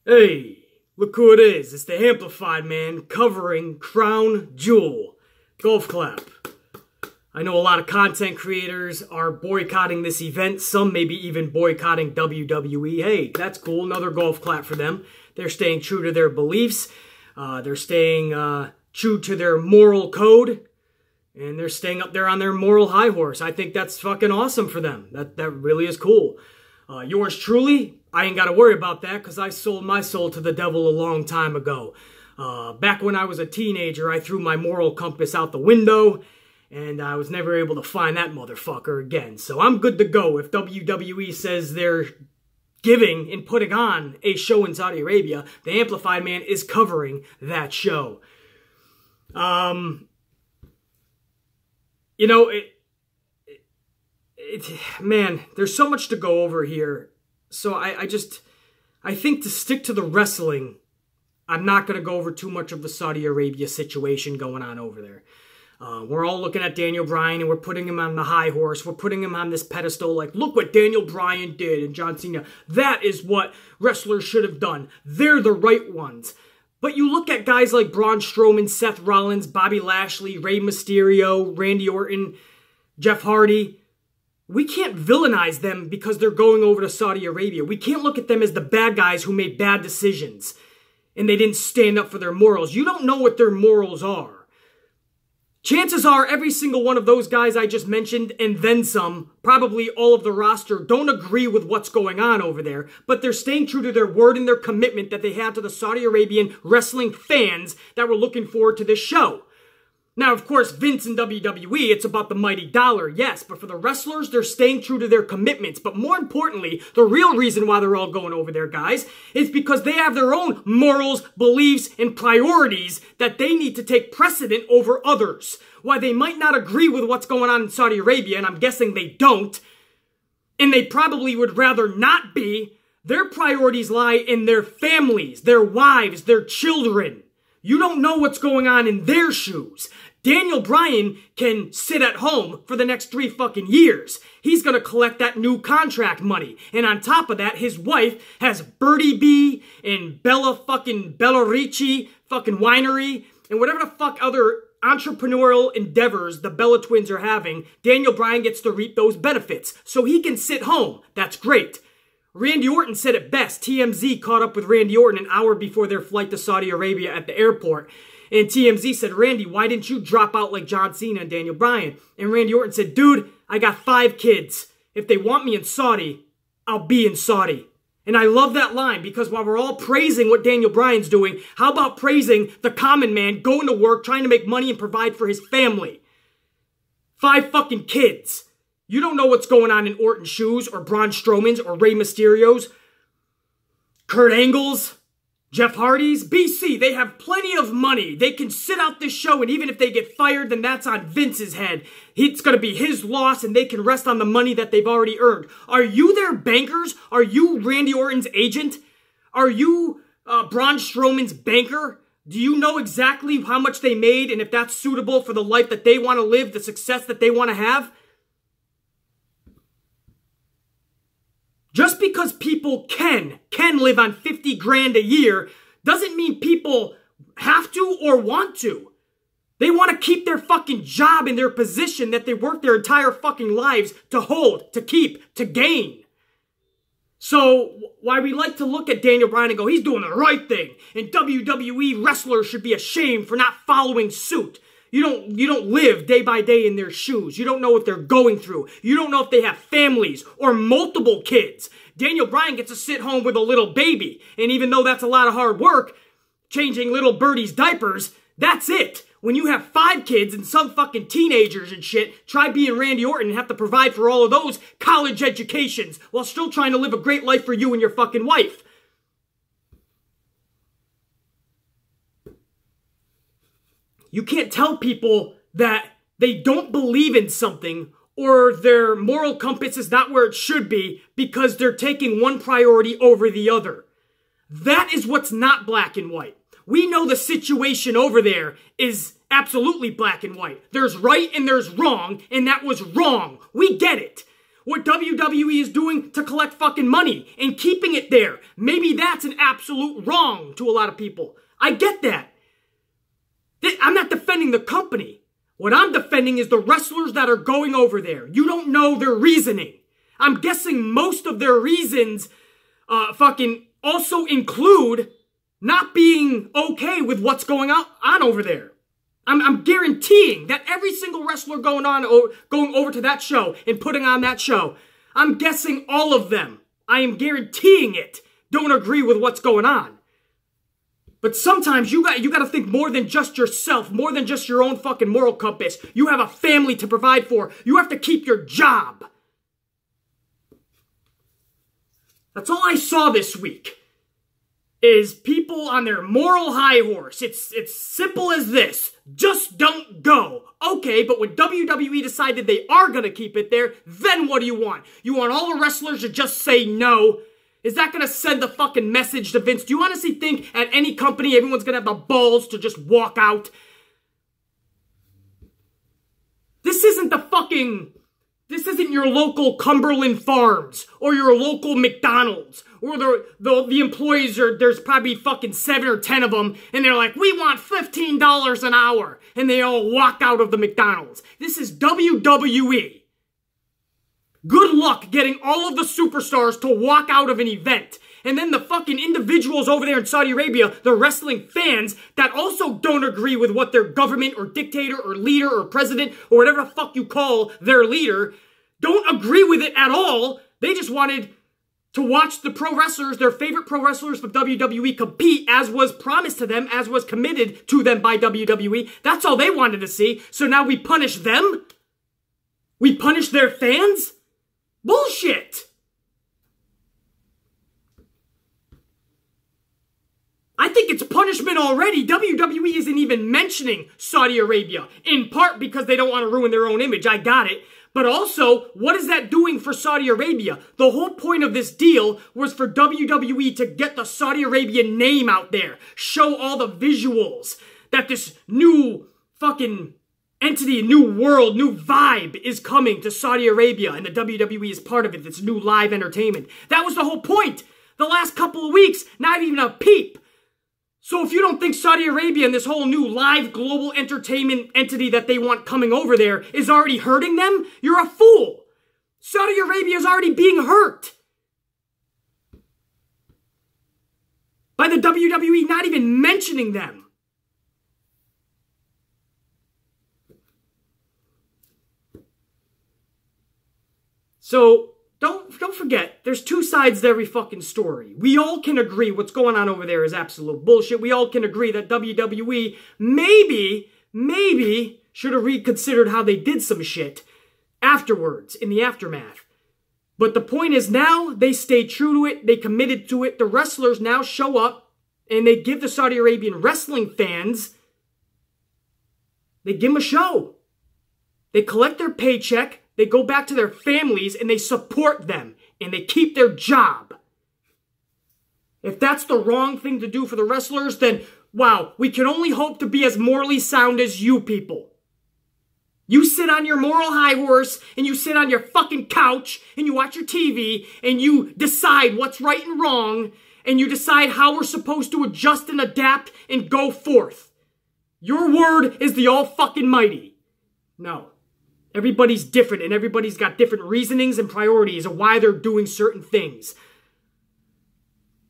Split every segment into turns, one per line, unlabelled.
Hey, look who it is. It's the Amplified Man covering Crown Jewel. Golf clap. I know a lot of content creators are boycotting this event. Some maybe even boycotting WWE. Hey, that's cool. Another golf clap for them. They're staying true to their beliefs. They're staying true to their moral code. And they're staying up there on their moral high horse. I think that's fucking awesome for them. That really is cool. Yours truly, I ain't got to worry about that because I sold my soul to the devil a long time ago. Back when I was a teenager, I threw my moral compass out the window, and I was never able to find that motherfucker again. So I'm good to go. If WWE says they're giving and putting on a show in Saudi Arabia, the Amplified Man is covering that show. You know, man, there's so much to go over here. So I think to stick to the wrestling, I'm not going to go over too much of the Saudi Arabia situation going on over there. We're all looking at Daniel Bryan and we're putting him on the high horse. We're putting him on this pedestal like, look what Daniel Bryan did and John Cena. That is what wrestlers should have done. They're the right ones. But you look at guys like Braun Strowman, Seth Rollins, Bobby Lashley, Rey Mysterio, Randy Orton, Jeff Hardy. We can't villainize them because they're going over to Saudi Arabia. We can't look at them as the bad guys who made bad decisions and they didn't stand up for their morals. You don't know what their morals are. Chances are every single one of those guys I just mentioned, and then some, probably all of the roster, don't agree with what's going on over there, but they're staying true to their word and their commitment that they had to the Saudi Arabian wrestling fans that were looking forward to this show. Now, of course, Vince and WWE, it's about the mighty dollar, yes, but for the wrestlers, they're staying true to their commitments. But more importantly, the real reason why they're all going over there, guys, is because they have their own morals, beliefs, and priorities that they need to take precedent over others. Why they might not agree with what's going on in Saudi Arabia, and I'm guessing they don't, and they probably would rather not be, their priorities lie in their families, their wives, their children. You don't know what's going on in their shoes. Daniel Bryan can sit at home for the next 3 fucking years. He's going to collect that new contract money. And on top of that, his wife has Birdie B and Bella Ricci fucking winery and whatever the fuck other entrepreneurial endeavors the Bella twins are having. Daniel Bryan gets to reap those benefits. So he can sit home. That's great. Randy Orton said it best. TMZ caught up with Randy Orton an hour before their flight to Saudi Arabia at the airport. And TMZ said, Randy, why didn't you drop out like John Cena and Daniel Bryan? And Randy Orton said, dude, I got 5 kids. If they want me in Saudi, I'll be in Saudi. And I love that line because while we're all praising what Daniel Bryan's doing, how about praising the common man going to work, trying to make money and provide for his family? 5 fucking kids. You don't know what's going on in Orton's shoes or Braun Strowman's or Rey Mysterio's, Kurt Angle's, Jeff Hardy's, BC. They have plenty of money. They can sit out this show, and even if they get fired, then that's on Vince's head. It's going to be his loss, and they can rest on the money that they've already earned. Are you their bankers? Are you Randy Orton's agent? Are you Braun Strowman's banker? Do you know exactly how much they made and if that's suitable for the life that they want to live, the success that they want to have? Just because people can live on 50 grand a year doesn't mean people have to or want to. They want to keep their fucking job and their position that they worked their entire fucking lives to hold, to keep, to gain. So, why we like to look at Daniel Bryan and go, he's doing the right thing, and WWE wrestlers should be ashamed for not following suit. You don't live day by day in their shoes. You don't know what they're going through. You don't know if they have families or multiple kids. Daniel Bryan gets to sit home with a little baby. And even though that's a lot of hard work, changing little birdie's diapers, that's it. When you have 5 kids and some fucking teenagers and shit, try being Randy Orton and have to provide for all of those college educations while still trying to live a great life for you and your fucking wife. You can't tell people that they don't believe in something or their moral compass is not where it should be because they're taking one priority over the other. That is what's not black and white. We know the situation over there is absolutely black and white. There's right and there's wrong, and that was wrong. We get it. what WWE is doing to collect fucking money and keeping it there. Maybe that's an absolute wrong to a lot of people. I get that. I'm not defending the company. What I'm defending is the wrestlers that are going over there. You don't know their reasoning. I'm guessing most of their reasons fucking also include not being okay with what's going on over there. I'm guaranteeing that every single wrestler going over to that show and putting on that show, I'm guessing all of them, I am guaranteeing it, don't agree with what's going on. But sometimes you got to think more than just yourself, more than just your own fucking moral compass. You have a family to provide for. You have to keep your job. That's all I saw this week. Is people on their moral high horse. It's simple as this. Just don't go. Okay, but when WWE decided they are going to keep it there, then what do you want? You want all the wrestlers to just say no? Is that going to send the fucking message to Vince? Do you honestly think at any company everyone's going to have the balls to just walk out? This isn't your local Cumberland Farms or your local McDonald's or the employees there's probably fucking 7 or 10 of them and they're like, we want $15 an hour and they all walk out of the McDonald's. This is WWE. Good luck getting all of the superstars to walk out of an event. And then the fucking individuals over there in Saudi Arabia, the wrestling fans that also don't agree with what their government or dictator or leader or president or whatever the fuck you call their leader, don't agree with it at all. They just wanted to watch the pro wrestlers, their favorite pro wrestlers from WWE compete as was promised to them, as was committed to them by WWE. That's all they wanted to see. So now we punish them? We punish their fans? Bullshit! I think it's punishment already. WWE isn't even mentioning Saudi Arabia, in part because they don't want to ruin their own image. I got it. But also, what is that doing for Saudi Arabia? The whole point of this deal was for WWE to get the Saudi Arabian name out there. Show all the visuals that this new fucking entity, new world, new vibe is coming to Saudi Arabia. And the WWE is part of it. This new live entertainment. That was the whole point. The last couple of weeks, not even a peep. So if you don't think Saudi Arabia and this whole new live global entertainment entity that they want coming over there is already hurting them, you're a fool. Saudi Arabia is already being hurt by the WWE not even mentioning them. So don't forget, there's two sides to every fucking story. We all can agree what's going on over there is absolute bullshit. We all can agree that WWE maybe should have reconsidered how they did some shit afterwards, in the aftermath. But the point is now they stayed true to it. They committed to it. The wrestlers now show up and they give the Saudi Arabian wrestling fans, they give them a show. They collect their paycheck. They go back to their families and they support them and they keep their job. If that's the wrong thing to do for the wrestlers, then wow, we can only hope to be as morally sound as you people. You sit on your moral high horse and you sit on your fucking couch and you watch your TV and you decide what's right and wrong and you decide how we're supposed to adjust and adapt and go forth. Your word is the all fucking mighty. No. Everybody's different and everybody's got different reasonings and priorities of why they're doing certain things.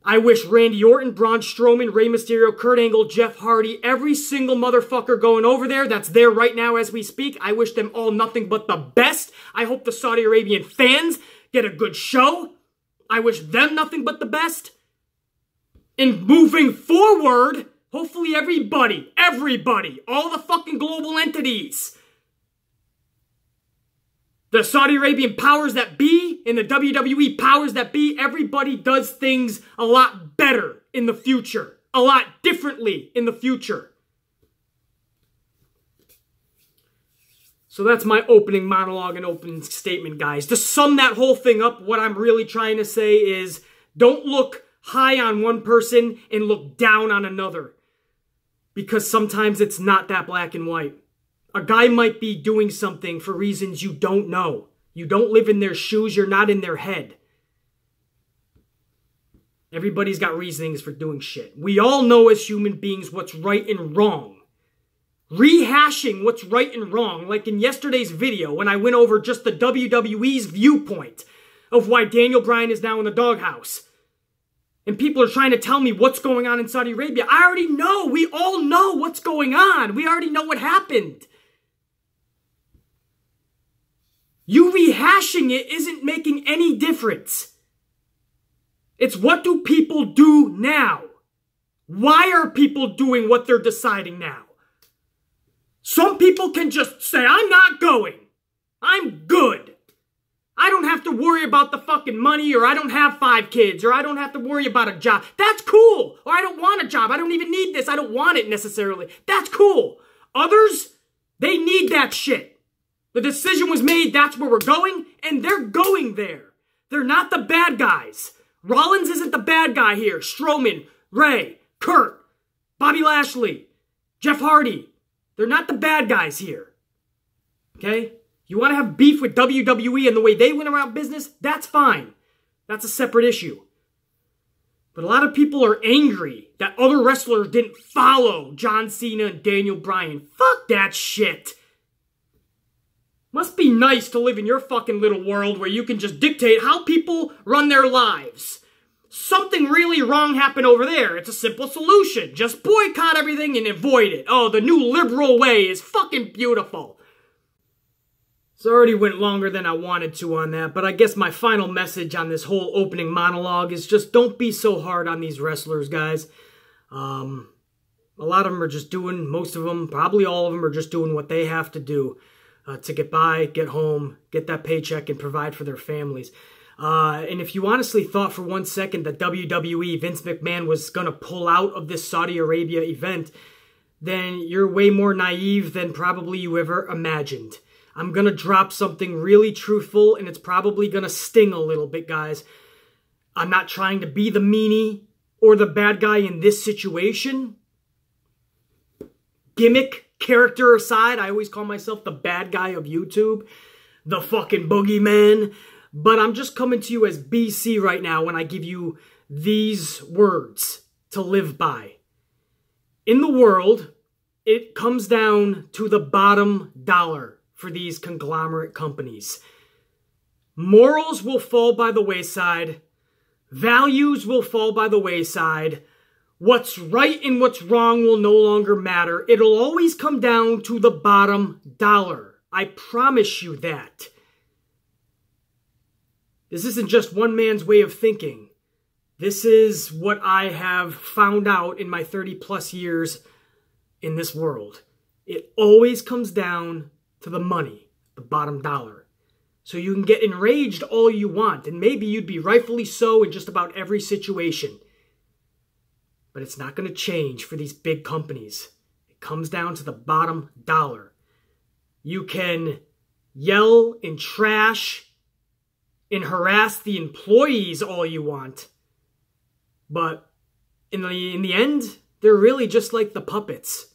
I wish Randy Orton, Braun Strowman, Rey Mysterio, Kurt Angle, Jeff Hardy, every single motherfucker going over there that's there right now as we speak, I wish them all nothing but the best. I hope the Saudi Arabian fans get a good show. I wish them nothing but the best. And moving forward, hopefully everybody, all the fucking global entities, the Saudi Arabian powers that be and the WWE powers that be, everybody does things a lot better in the future. A lot differently in the future. So that's my opening monologue and opening statement, guys. To sum that whole thing up, what I'm really trying to say is don't look high on one person and look down on another. Because sometimes it's not that black and white. A guy might be doing something for reasons you don't know. You don't live in their shoes. You're not in their head. Everybody's got reasonings for doing shit. We all know as human beings what's right and wrong. Rehashing what's right and wrong, like in yesterday's video when I went over just the WWE's viewpoint of why Daniel Bryan is now in the doghouse. And people are trying to tell me what's going on in Saudi Arabia. I already know. We all know what's going on. We already know what happened. You rehashing it isn't making any difference. It's what do people do now? Why are people doing what they're deciding now? Some people can just say, I'm not going. I'm good. I don't have to worry about the fucking money, or I don't have 5 kids, or I don't have to worry about a job. That's cool. Or I don't want a job. I don't even need this. I don't want it necessarily. That's cool. Others, they need that shit. The decision was made, that's where we're going, and they're going there. They're not the bad guys. Rollins isn't the bad guy here. Strowman, Ray, Kurt, Bobby Lashley, Jeff Hardy. They're not the bad guys here. Okay? You want to have beef with WWE and the way they went around business? That's fine. That's a separate issue. But a lot of people are angry that other wrestlers didn't follow John Cena and Daniel Bryan. Fuck that shit. Must be nice to live in your fucking little world where you can just dictate how people run their lives. Something really wrong happened over there. It's a simple solution. Just boycott everything and avoid it. Oh, the new liberal way is fucking beautiful. So I already went longer than I wanted to on that, but I guess my final message on this whole opening monologue is just don't be so hard on these wrestlers, guys. A lot of them are just doing, most of them, probably all of them are just doing what they have to do to get by, get home, get that paycheck, and provide for their families. And if you honestly thought for 1 second that WWE, Vince McMahon, was going to pull out of this Saudi Arabia event, then you're way more naive than probably you ever imagined. I'm going to drop something really truthful, and it's probably going to sting a little bit, guys. I'm not trying to be the meanie or the bad guy in this situation. Gimmick, character aside, I always call myself the bad guy of YouTube. The fucking boogeyman. But I'm just coming to you as BC right now when I give you these words to live by. In the world, it comes down to the bottom dollar for these conglomerate companies. Morals will fall by the wayside. Values will fall by the wayside. What's right and what's wrong will no longer matter. It'll always come down to the bottom dollar. I promise you that. This isn't just one man's way of thinking. This is what I have found out in my 30 plus years in this world. It always comes down to the money, the bottom dollar. So you can get enraged all you want, and maybe you'd be rightfully so in just about every situation. But it's not going to change for these big companies. It comes down to the bottom dollar. You can yell and trash and harass the employees all you want. But in the end, they're really just like the puppets.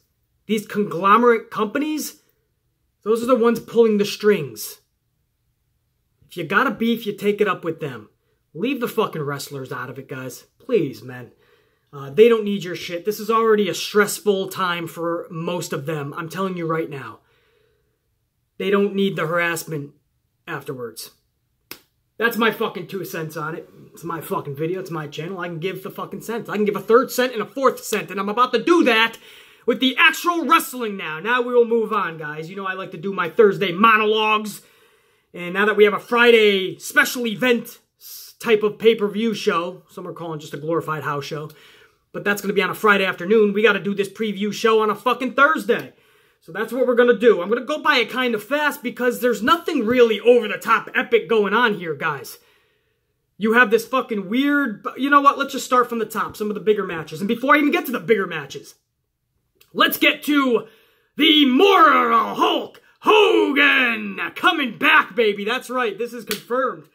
These conglomerate companies, those are the ones pulling the strings. If you got a beef, you take it up with them. Leave the fucking wrestlers out of it, guys. Please, man. They don't need your shit. This is already a stressful time for most of them. I'm telling you right now. They don't need the harassment afterwards. That's my fucking 2 cents on it. It's my fucking video. It's my channel. I can give the fucking cents. I can give a 3rd cent and a 4th cent. And I'm about to do that with the actual wrestling now. Now we will move on, guys. You know I like to do my Thursday monologues. And now that we have a Friday special event type of pay-per-view show, some are calling just a glorified house show, but that's going to be on a Friday afternoon, we got to do this preview show on a fucking Thursday. So that's what we're going to do. I'm going to go by it kind of fast because there's nothing really over-the-top epic going on here, guys. You have this fucking weird... You know what? Let's just start from the top. Some of the bigger matches. And before I even get to the bigger matches, let's get to the Immortal Hulk Hogan coming back, baby. That's right. This is confirmed.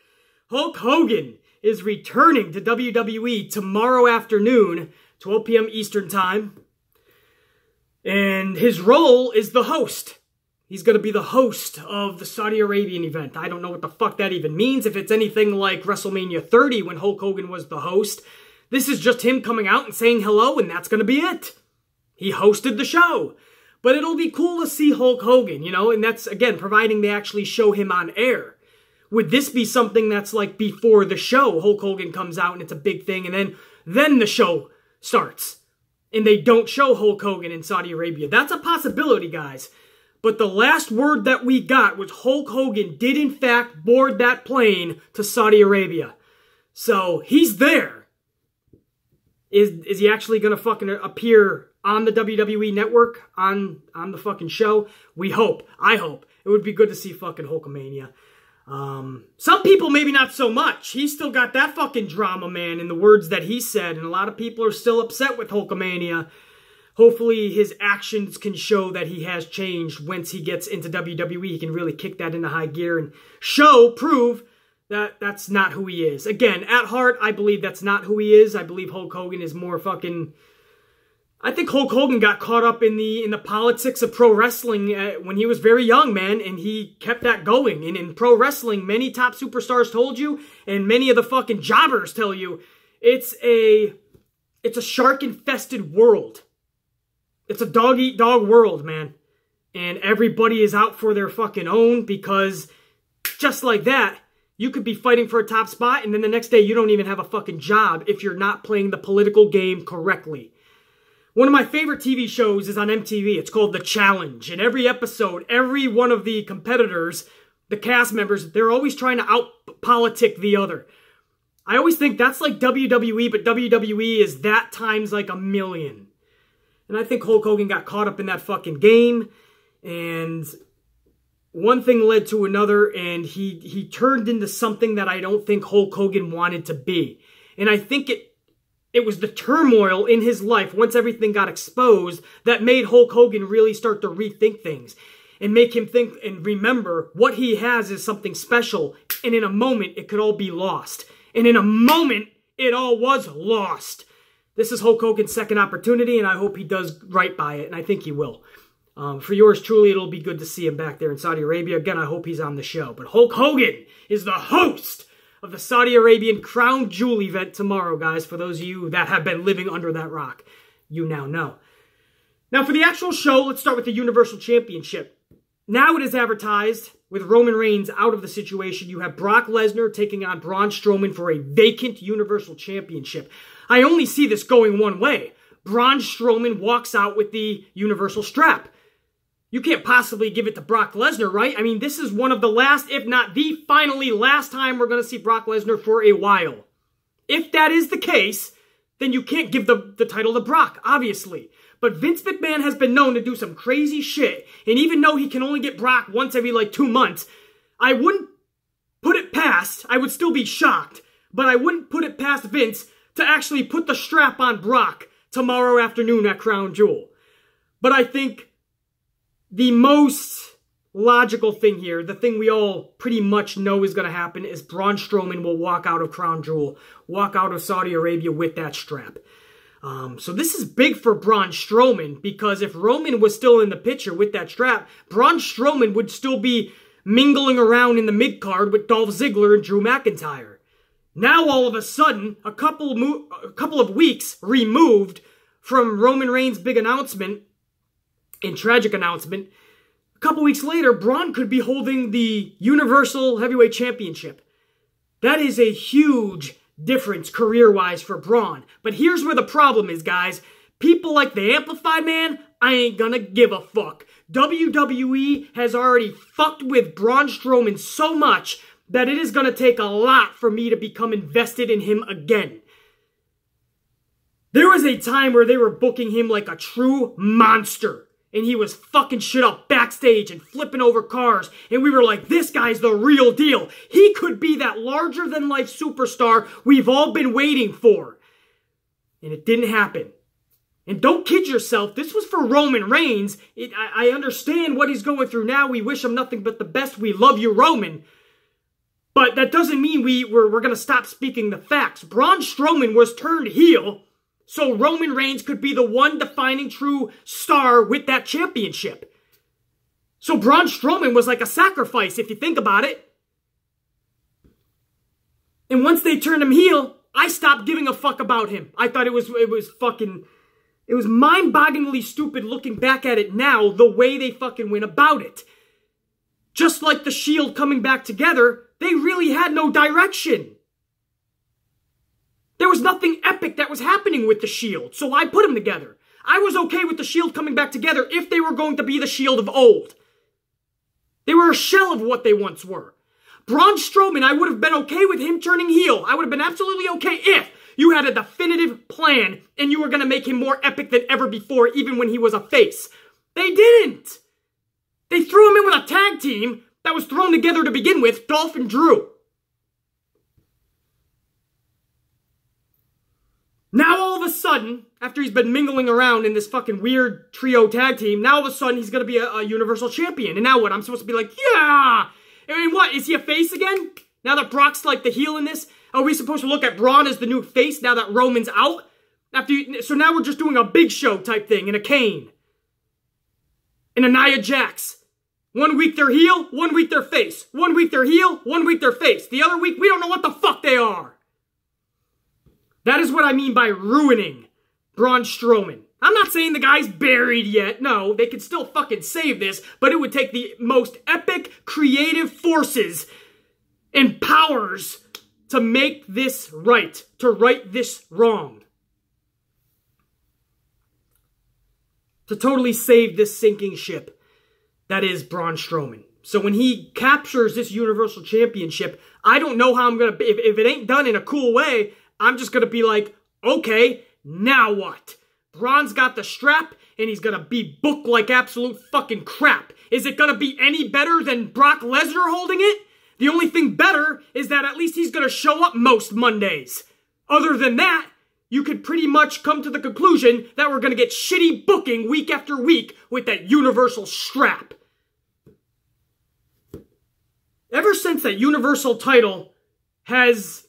Hulk Hogan is returning to WWE tomorrow afternoon, 12 p.m. Eastern Time. And his role is the host. He's going to be the host of the Saudi Arabian event. I don't know what the fuck that even means. If it's anything like WrestleMania 30 when Hulk Hogan was the host, this is just him coming out and saying hello, and that's going to be it. He hosted the show. But it'll be cool to see Hulk Hogan, you know, and that's, again, providing they actually show him on air. Would this be something that's like before the show? Hulk Hogan comes out and it's a big thing, and then the show starts. And they don't show Hulk Hogan in Saudi Arabia. That's a possibility, guys. But the last word that we got was Hulk Hogan did in fact board that plane to Saudi Arabia. So he's there. Is he actually going to fucking appear on the WWE network, on the fucking show? We hope. I hope. It would be good to see fucking Hulkamania. Some people maybe not so much. He's still got that fucking drama, man, in the words that he said. And a lot of people are still upset with Hulkamania. Hopefully his actions can show that he has changed once he gets into WWE. He can really kick that into high gear and prove that that's not who he is. Again, at heart, I believe that's not who he is. I believe Hulk Hogan is more fucking... I think Hulk Hogan got caught up in the politics of pro wrestling when he was very young, man, and he kept that going. And in pro wrestling, many top superstars told you, and many of the fucking jobbers tell you, it's a shark-infested world. It's a dog-eat-dog world, man. And everybody is out for their fucking own because just like that, you could be fighting for a top spot and then the next day you don't even have a fucking job if you're not playing the political game correctly. One of my favorite TV shows is on MTV. It's called The Challenge. And every episode, every one of the competitors, the cast members, they're always trying to out-politic the other. I always think that's like WWE, but WWE is that times like a million. And I think Hulk Hogan got caught up in that fucking game. And one thing led to another. And he turned into something that I don't think Hulk Hogan wanted to be. And I think it was the turmoil in his life, once everything got exposed, that made Hulk Hogan really start to rethink things. And make him think and remember what he has is something special. And in a moment, it could all be lost. And in a moment, it all was lost. This is Hulk Hogan's second opportunity, and I hope he does right by it, and I think he will. For yours truly, it'll be good to see him back there in Saudi Arabia. Again, I hope he's on the show. But Hulk Hogan is the host of the Saudi Arabian Crown Jewel event tomorrow, guys. For those of you that have been living under that rock, you now know. Now, for the actual show, let's start with the Universal Championship. Now it is advertised, with Roman Reigns out of the situation, you have Brock Lesnar taking on Braun Strowman for a vacant Universal Championship. I only see this going one way. Braun Strowman walks out with the Universal strap. You can't possibly give it to Brock Lesnar, right? I mean, this is one of the last, if not the finally last time we're going to see Brock Lesnar for a while. If that is the case, then you can't give the title to Brock, obviously. But Vince McMahon has been known to do some crazy shit, and even though he can only get Brock once every like 2 months, I wouldn't put it past, I would still be shocked, but I wouldn't put it past Vince to actually put the strap on Brock tomorrow afternoon at Crown Jewel. But I think the most logical thing here, the thing we all pretty much know is going to happen, is Braun Strowman will walk out of Crown Jewel, walk out of Saudi Arabia with that strap. So this is big for Braun Strowman, because if Roman was still in the picture with that strap, Braun Strowman would still be mingling around in the mid-card with Dolph Ziggler and Drew McIntyre. Now, all of a sudden, a couple of weeks removed from Roman Reigns' big announcement and tragic announcement, a couple weeks later, Braun could be holding the Universal Heavyweight Championship. That is a huge difference career-wise for Braun. But here's where the problem is, guys. People like the Amplified Man, I ain't gonna give a fuck. WWE has already fucked with Braun Strowman so much that it is going to take a lot for me to become invested in him again. There was a time where they were booking him like a true monster, and he was fucking shit up backstage and flipping over cars, and we were like, this guy's the real deal. He could be that larger-than-life superstar we've all been waiting for. And it didn't happen. And don't kid yourself, this was for Roman Reigns. I understand what he's going through now. We wish him nothing but the best. We love you, Roman. But that doesn't mean we're going to stop speaking the facts. Braun Strowman was turned heel so Roman Reigns could be the one defining true star with that championship. So Braun Strowman was like a sacrifice, if you think about it. And once they turned him heel, I stopped giving a fuck about him. I thought it was mind-bogglingly stupid looking back at it now, the way they fucking went about it. Just like the Shield coming back together, they really had no direction. There was nothing epic that was happening with the Shield, so I put them together. I was okay with the Shield coming back together if they were going to be the Shield of old. They were a shell of what they once were. Braun Strowman, I would have been okay with him turning heel. I would have been absolutely okay if you had a definitive plan and you were going to make him more epic than ever before, even when he was a face. They didn't. They threw him in with a tag team that was thrown together to begin with, Dolph and Drew. Now all of a sudden, after he's been mingling around in this fucking weird trio tag team, now all of a sudden he's going to be a Universal Champion. And now what? I'm supposed to be like, yeah! I mean, what? Is he a face again? Now that Brock's like the heel in this? Are we supposed to look at Braun as the new face now that Roman's out? So now we're just doing a Big Show type thing and a Kane. And a Nia Jax. 1 week they're heel, 1 week they're face. 1 week they're heel, 1 week they're face. The other week, we don't know what the fuck they are. That is what I mean by ruining Braun Strowman. I'm not saying the guy's buried yet. No, they could still fucking save this, but it would take the most epic creative forces and powers to make this right, to right this wrong. To totally save this sinking ship that is Braun Strowman. So when he captures this Universal Championship, I don't know how I'm going to... If it ain't done in a cool way, I'm just going to be like, okay, now what? Braun's got the strap, and he's going to be booked like absolute fucking crap. Is it going to be any better than Brock Lesnar holding it? The only thing better is that at least he's going to show up most Mondays. Other than that, you could pretty much come to the conclusion that we're going to get shitty booking week after week with that Universal strap. Ever since that Universal title has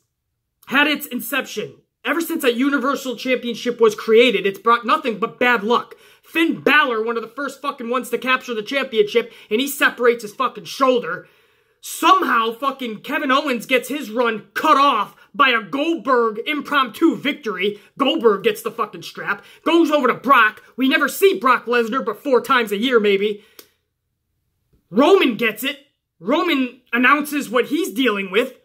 had its inception, ever since that Universal Championship was created, it's brought nothing but bad luck. Finn Balor, one of the first fucking ones to capture the championship, and he separates his fucking shoulder. Somehow fucking Kevin Owens gets his run cut off by a Goldberg impromptu victory. Goldberg gets the fucking strap, goes over to Brock. We never see Brock Lesnar but 4 times a year maybe. Roman gets it. Roman announces what he's dealing with.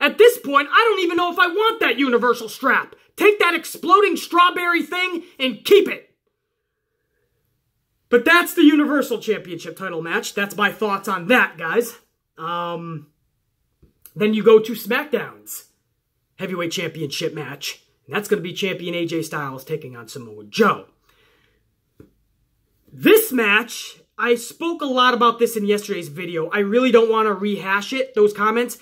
At this point, I don't even know if I want that Universal strap. Take that exploding strawberry thing and keep it. But that's the Universal Championship title match. That's my thoughts on that, guys. Then you go to Smackdown's Heavyweight Championship match. And that's going to be champion AJ Styles taking on Samoa Joe. This match, I spoke a lot about this in yesterday's video. I really don't want to rehash it, those comments.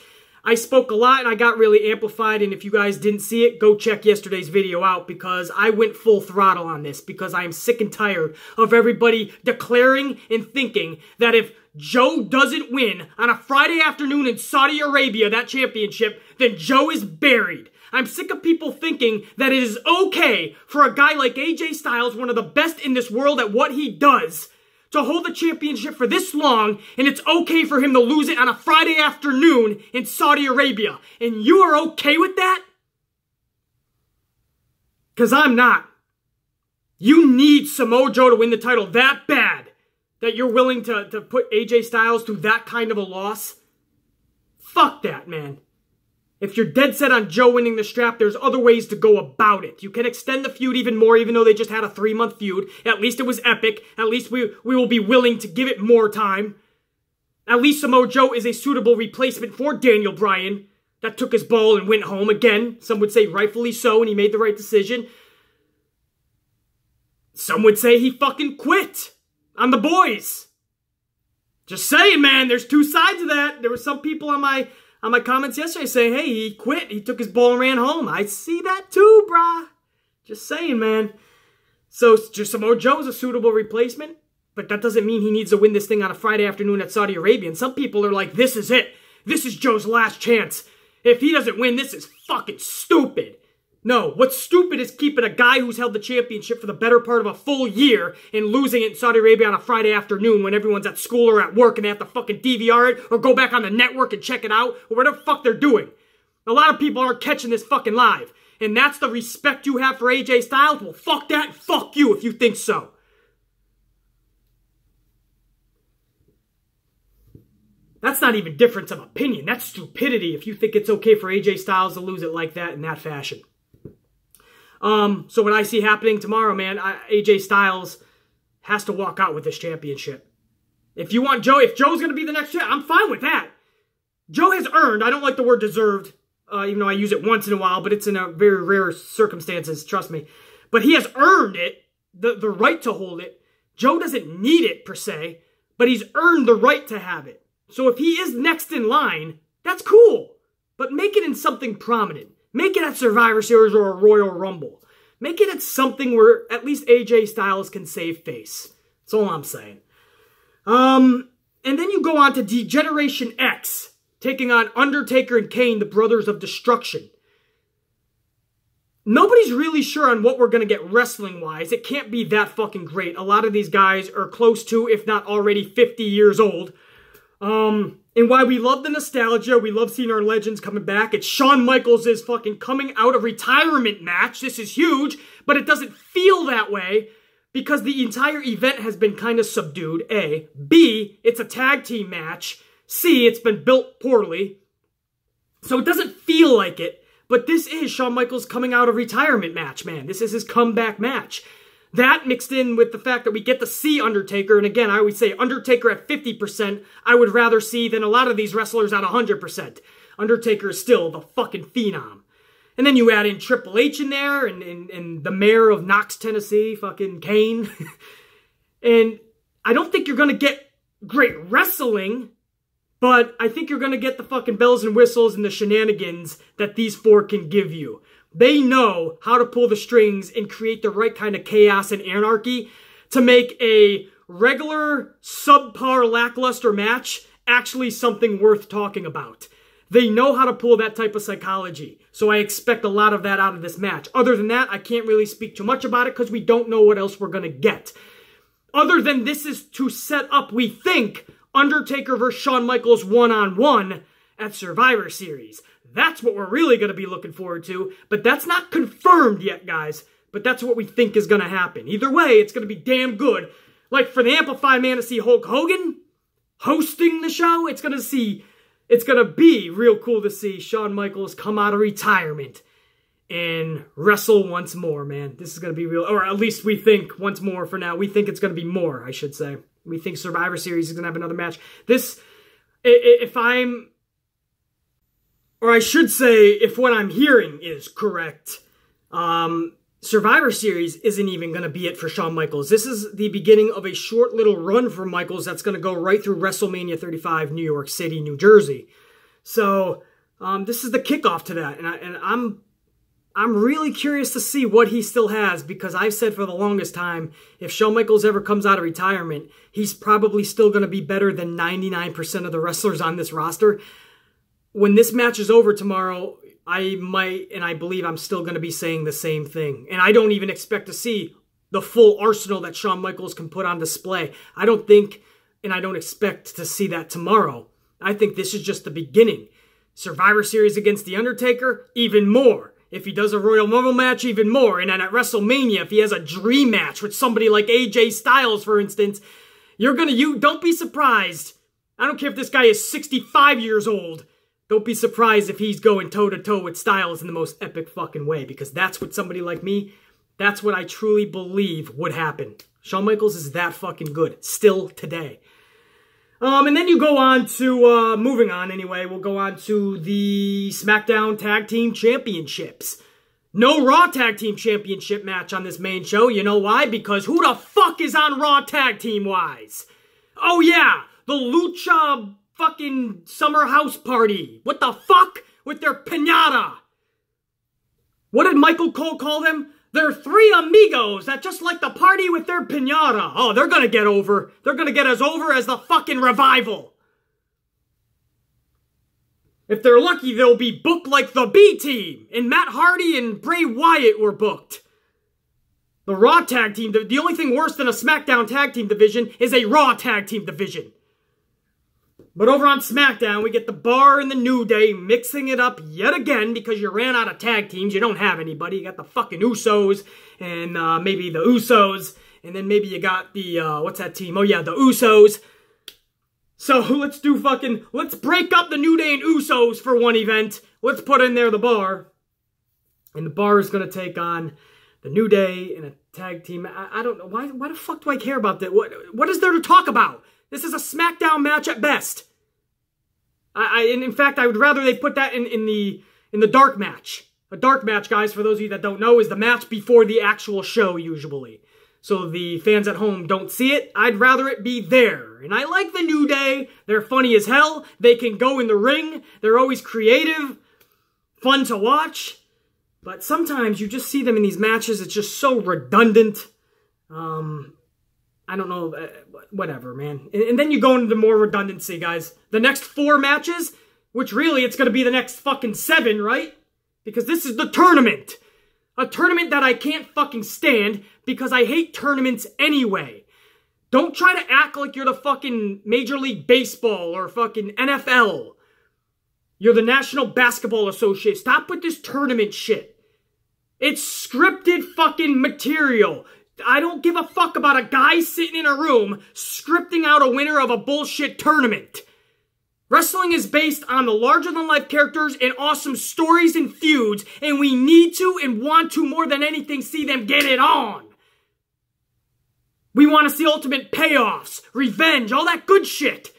I spoke a lot and I got really amplified, and if you guys didn't see it, go check yesterday's video out because I went full throttle on this because I am sick and tired of everybody declaring and thinking that if Joe doesn't win on a Friday afternoon in Saudi Arabia, that championship, then Joe is buried. I'm sick of people thinking that it is okay for a guy like AJ Styles, one of the best in this world at what he does, to hold the championship for this long, and it's okay for him to lose it on a Friday afternoon in Saudi Arabia. And you are okay with that? Because I'm not. You need Samoa Joe to win the title that bad that you're willing to put AJ Styles through that kind of a loss? Fuck that, man. If you're dead set on Joe winning the strap, there's other ways to go about it. You can extend the feud even more, even though they just had a 3-month feud. At least it was epic. At least we will be willing to give it more time. At least Samoa Joe is a suitable replacement for Daniel Bryan that took his ball and went home. Again, some would say rightfully so, and he made the right decision. Some would say he fucking quit on the boys. Just saying, man, there's 2 sides of that. There were some people on my comments yesterday saying, hey, he quit. He took his ball and ran home. I see that too, brah. Just saying, man. So, Samoa Joe is a suitable replacement, but that doesn't mean he needs to win this thing on a Friday afternoon at Saudi Arabia. And some people are like, this is it. This is Joe's last chance. If he doesn't win, this is fucking stupid. No, what's stupid is keeping a guy who's held the championship for the better part of a full year and losing it in Saudi Arabia on a Friday afternoon when everyone's at school or at work and they have to fucking DVR it or go back on the network and check it out or whatever the fuck they're doing. A lot of people aren't catching this fucking live. And that's the respect you have for AJ Styles? Well, fuck that and fuck you if you think so. That's not even difference of opinion. That's stupidity if you think it's okay for AJ Styles to lose it like that in that fashion. So what I see happening tomorrow, man, AJ Styles has to walk out with this championship. If you want Joe, if Joe's going to be the next champ, I'm fine with that. Joe has earned, I don't like the word deserved, even though I use it once in a while, but it's in a very rare circumstances, trust me. But he has earned it, the right to hold it. Joe doesn't need it, per se, but he's earned the right to have it. So if he is next in line, that's cool. But make it in something prominent. Make it at Survivor Series or a Royal Rumble. Make it at something where at least AJ Styles can save face. That's all I'm saying. And then you go on to Degeneration X, taking on Undertaker and Kane, the Brothers of Destruction. Nobody's really sure on what we're going to get wrestling-wise. It can't be that fucking great. A lot of these guys are close to, if not already, 50 years old. And why we love the nostalgia, we love seeing our legends coming back. It's Shawn Michaels' fucking coming out of retirement match. This is huge, but it doesn't feel that way because the entire event has been kind of subdued, A. B, it's a tag team match. C, it's been built poorly. So it doesn't feel like it, but this is Shawn Michaels' coming out of retirement match, man. This is his comeback match. That mixed in with the fact that we get to see Undertaker, and again, I always say Undertaker at 50%, I would rather see than a lot of these wrestlers at 100%. Undertaker is still the fucking phenom. And then you add in Triple H in there, and the mayor of Knox, Tennessee, fucking Kane. And I don't think you're going to get great wrestling, but I think you're going to get the fucking bells and whistles and the shenanigans that these four can give you. They know how to pull the strings and create the right kind of chaos and anarchy to make a regular, subpar, lackluster match actually something worth talking about. They know how to pull that type of psychology, so I expect a lot of that out of this match. Other than that, I can't really speak too much about it because we don't know what else we're going to get. Other than this is to set up, we think, Undertaker versus Shawn Michaels one-on-one at Survivor Series. That's what we're really going to be looking forward to, but that's not confirmed yet, guys. But that's what we think is going to happen. Either way, it's going to be damn good. Like for the Amplified man to see Hulk Hogan hosting the show, it's going to be real cool to see Shawn Michaels come out of retirement and wrestle once more, man. This is going to be real, or at least we think once more for now. We think it's going to be more, I should say. We think Survivor Series is going to have another match. This, if I'm... Or I should say, if what I'm hearing is correct, Survivor Series isn't even going to be it for Shawn Michaels. This is the beginning of a short little run for Michaels that's going to go right through WrestleMania 35, New York City, New Jersey. So this is the kickoff to that, and I'm really curious to see what he still has, because I've said for the longest time, if Shawn Michaels ever comes out of retirement, he's probably still going to be better than 99% of the wrestlers on this roster. When this match is over tomorrow, I might, and I believe I'm still going to be saying the same thing. And I don't even expect to see the full arsenal that Shawn Michaels can put on display. I don't think, and I don't expect to see that tomorrow. I think this is just the beginning. Survivor Series against The Undertaker, even more. If he does a Royal Rumble match, even more. And then at WrestleMania, if he has a dream match with somebody like AJ Styles, for instance, don't be surprised. I don't care if this guy is 65 years old. Don't be surprised if he's going toe-to-toe with Styles in the most epic fucking way, because that's what somebody like me, that's what I truly believe would happen. Shawn Michaels is that fucking good, still today. And then you go on to, moving on anyway, we'll go on to the Smackdown Tag Team Championships. No Raw Tag Team Championship match on this main show. You know why? Because who the fuck is on Raw Tag Team-wise? Oh yeah, the Lucha fucking summer house party. What the fuck? With their piñata. What did Michael Cole call them? They're three amigos that just like to party with their piñata. Oh, they're gonna get over. They're gonna get as over as the fucking Revival. If they're lucky, they'll be booked like the B Team, and Matt Hardy and Bray Wyatt were booked. The Raw Tag Team, the only thing worse than a SmackDown Tag Team division is a Raw Tag Team division. But over on SmackDown, we get the Bar and the New Day mixing it up yet again because you ran out of tag teams. You don't have anybody. You got the fucking Usos and maybe the Usos. And then maybe you got the, what's that team? Oh yeah, the Usos. So let's break up the New Day and Usos for one event. Let's put in there the Bar. And the Bar is going to take on the New Day in a tag team. I don't know. Why the fuck do I care about that? What is there to talk about? This is a SmackDown match at best. And in fact, I would rather they put that in the dark match. A dark match, guys, for those of you that don't know, is the match before the actual show, usually. So the fans at home don't see it. I'd rather it be there. And I like the New Day. They're funny as hell. They can go in the ring. They're always creative. Fun to watch. But sometimes you just see them in these matches. It's just so redundant. I don't know, whatever, man. And then you go into more redundancy, guys. The next 4 matches, which really it's going to be the next fucking 7, right? Because this is the tournament. A tournament that I can't fucking stand because I hate tournaments anyway. Don't try to act like you're the fucking Major League Baseball or fucking NFL. You're the National Basketball Association. Stop with this tournament shit. It's scripted fucking material. I don't give a fuck about a guy sitting in a room scripting out a winner of a bullshit tournament. Wrestling is based on the larger-than-life characters and awesome stories and feuds, and we need to and want to more than anything see them get it on. We want to see ultimate payoffs, revenge, all that good shit.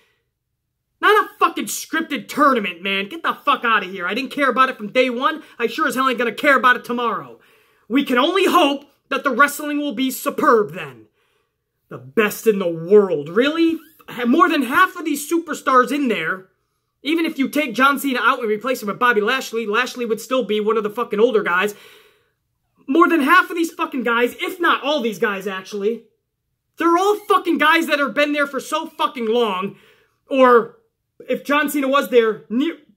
Not a fucking scripted tournament, man. Get the fuck out of here. I didn't care about it from day one. I sure as hell ain't gonna care about it tomorrow. We can only hope that the wrestling will be superb then. The best in the world. Really? More than half of these superstars in there, even if you take John Cena out and replace him with Bobby Lashley, Lashley would still be one of the fucking older guys. More than half of these fucking guys, if not all these guys actually, they're all fucking guys that have been there for so fucking long. Or if John Cena was there,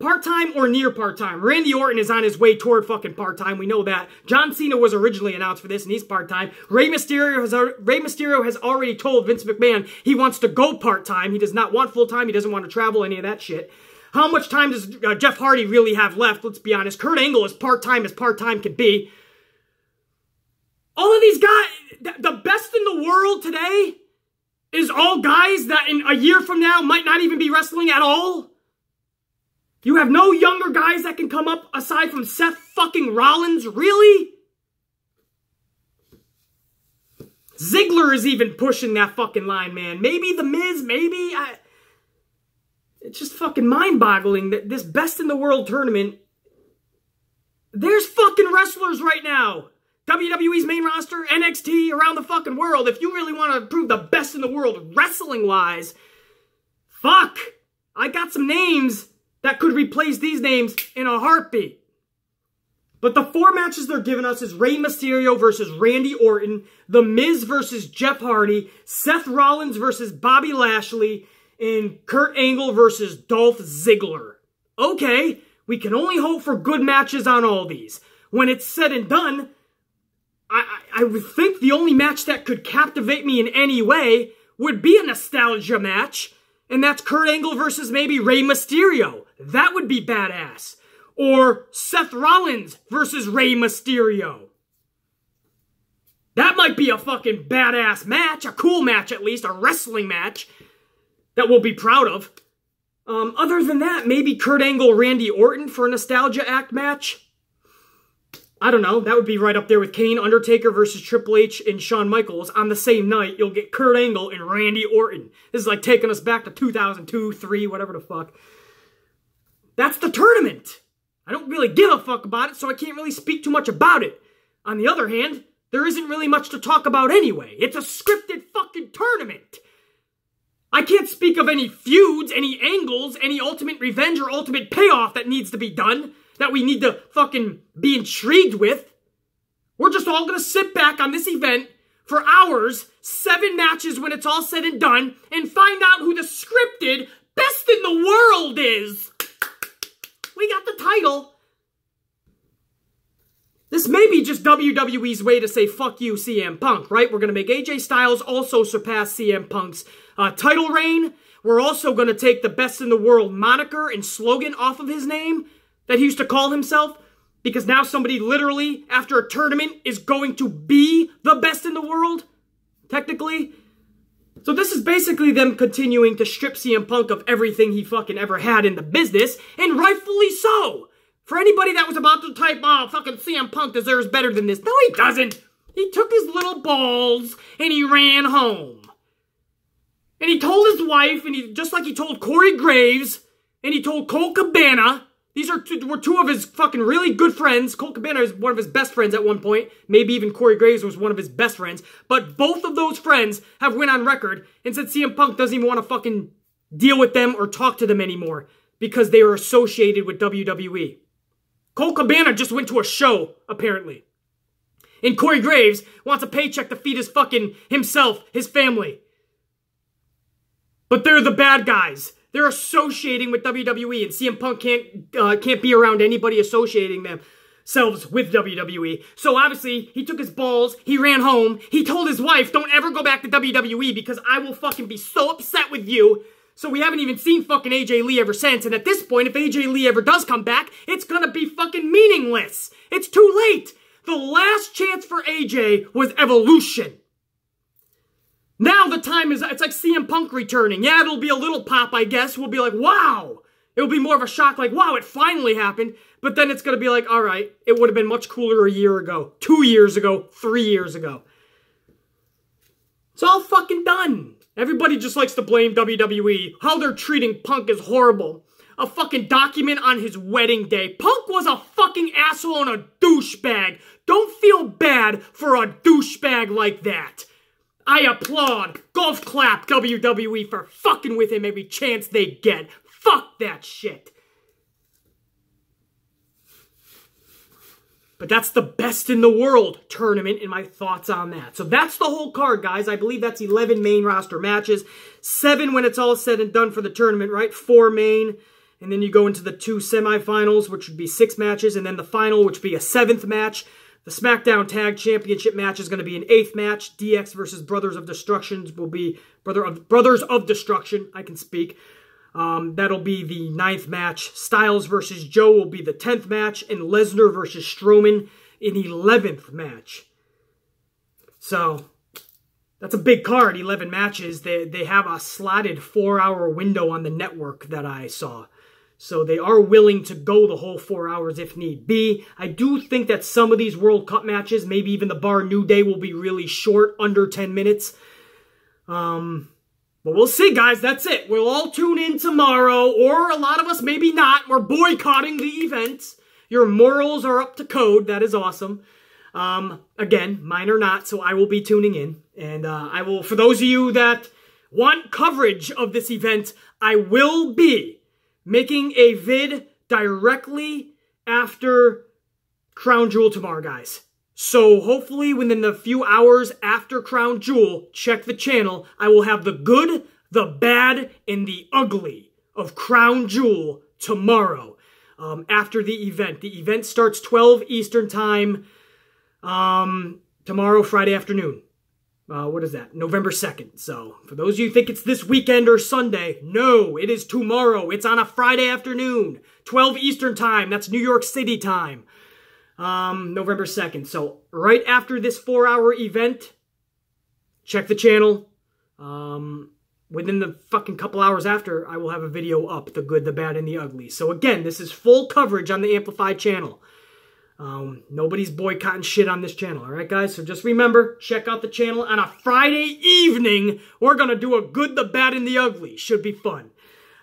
part-time or near part-time. Randy Orton is on his way toward fucking part-time. We know that. John Cena was originally announced for this, and he's part-time. Rey Mysterio has already told Vince McMahon he wants to go part-time. He does not want full-time. He doesn't want to travel, any of that shit. How much time does Jeff Hardy really have left? Let's be honest. Kurt Angle is part-time as part-time can be. All of these guys, the best in the world today is all guys that in a year from now might not even be wrestling at all. You have no younger guys that can come up aside from Seth fucking Rollins? Really? Ziggler is even pushing that fucking line, man. Maybe The Miz, maybe. It's just fucking mind-boggling that this best in the world tournament, there's fucking wrestlers right now. WWE's main roster, NXT, around the fucking world. If you really want to prove the best in the world wrestling-wise, fuck. I got some names that could replace these names in a heartbeat. But the 4 matches they're giving us is Rey Mysterio versus Randy Orton, The Miz versus Jeff Hardy, Seth Rollins versus Bobby Lashley, and Kurt Angle versus Dolph Ziggler. Okay, we can only hope for good matches on all these. When it's said and done, I would think the only match that could captivate me in any way would be a nostalgia match, and that's Kurt Angle versus maybe Rey Mysterio. That would be badass. Or Seth Rollins versus Rey Mysterio. That might be a fucking badass match, a cool match at least, a wrestling match that we'll be proud of. Other than that, maybe Kurt Angle, Randy Orton for a Nostalgia Act match. I don't know, that would be right up there with Kane, Undertaker versus Triple H and Shawn Michaels. On the same night, you'll get Kurt Angle and Randy Orton. This is like taking us back to 2002, 3, whatever the fuck. That's the tournament. I don't really give a fuck about it, so I can't really speak too much about it. On the other hand, there isn't really much to talk about anyway. It's a scripted fucking tournament. I can't speak of any feuds, any angles, any ultimate revenge or ultimate payoff that needs to be done, that we need to fucking be intrigued with. We're just all gonna sit back on this event for hours, 7 matches when it's all said and done, and find out who the scripted best in the world is. we got the title. This may be just WWE's way to say, fuck you, CM Punk, right? We're going to make AJ Styles also surpass CM Punk's title reign. We're also going to take the best in the world moniker and slogan off of his name that he used to call himself. Because now somebody literally, after a tournament, is going to be the best in the world, technically. So this is basically them continuing to strip CM Punk of everything he fucking ever had in the business, and rightfully so. For anybody that was about to type, oh, fucking CM Punk deserves better than this. No, he doesn't. He took his little balls and he ran home. And he told his wife, and he just like he told Corey Graves, and he told Colt Cabana. These were two of his fucking really good friends. Colt Cabana is one of his best friends at one point. Maybe even Corey Graves was one of his best friends. But both of those friends have went on record and said CM Punk doesn't even want to fucking deal with them or talk to them anymore because they are associated with WWE. Colt Cabana just went to a show, apparently. And Corey Graves wants a paycheck to feed his fucking himself, his family. But they're the bad guys. They're associating with WWE, and CM Punk can't be around anybody associating themselves with WWE. So obviously, he took his balls, he ran home, he told his wife, don't ever go back to WWE because I will fucking be so upset with you. So we haven't even seen fucking AJ Lee ever since, and at this point, if AJ Lee ever does come back, it's gonna be fucking meaningless. It's too late. The last chance for AJ was Evolution. Now the time is, it's like CM Punk returning. Yeah, it'll be a little pop, I guess. We'll be like, wow. It'll be more of a shock, like, wow, it finally happened. But then it's gonna be like, all right, it would have been much cooler a year ago, 2 years ago, 3 years ago. It's all fucking done. Everybody just likes to blame WWE. How they're treating Punk is horrible. A fucking document on his wedding day. Punk was a fucking asshole and a douchebag. Don't feel bad for a douchebag like that. I applaud, golf clap WWE for fucking with him every chance they get. Fuck that shit. But that's the best in the world tournament and my thoughts on that. So that's the whole card, guys. I believe that's 11 main roster matches. 7 when it's all said and done for the tournament, right? 4 main. And then you go into the 2 semifinals, which would be 6 matches. And then the final, which would be a 7th match. The Smackdown Tag Championship match is going to be an 8th match. DX versus Brothers of Destruction will be Brothers of Destruction. I can speak. That'll be the 9th match. Styles versus Joe will be the 10th match. And Lesnar versus Strowman in 11th match. So, that's a big card, 11 matches. They have a slotted 4-hour window on the network that I saw. So they are willing to go the whole 4 hours if need be. I do think that some of these World Cup matches, maybe even the Bar New Day, will be really short, under 10 minutes. But we'll see, guys. That's it. We'll all tune in tomorrow, or a lot of us maybe not. We're boycotting the events. Your morals are up to code. That is awesome. Again, mine are not, so I will be tuning in. And I will, for those of you that want coverage of this event, I will be making a vid directly after Crown Jewel tomorrow, guys. So hopefully within the few hours after Crown Jewel, check the channel. I will have the good, the bad, and the ugly of Crown Jewel tomorrow after the event. The event starts 12 Eastern Time tomorrow, Friday afternoon. What is that? November 2nd. So, for those of you who think it's this weekend or Sunday, no, it is tomorrow. It's on a Friday afternoon, 12 Eastern Time. That's New York City time. November 2nd. So, right after this 4-hour event, check the channel. Within the fucking couple hours after, I will have a video up, the good, the bad, and the ugly. So, again, this is full coverage on the Amplified channel. Nobody's boycotting shit on this channel, alright guys? So just remember, check out the channel on a Friday evening. We're gonna do a good, the bad, and the ugly. Should be fun.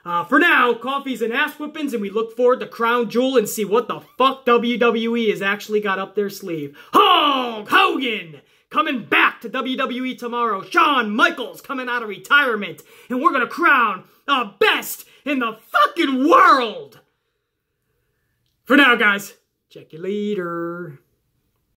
For now, coffees and ass whippings, and we look forward to Crown Jewel and see what the fuck WWE has actually got up their sleeve. Hulk Hogan coming back to WWE tomorrow. Shawn Michaels coming out of retirement. And we're gonna crown the best in the fucking world. For now, guys. Check you later.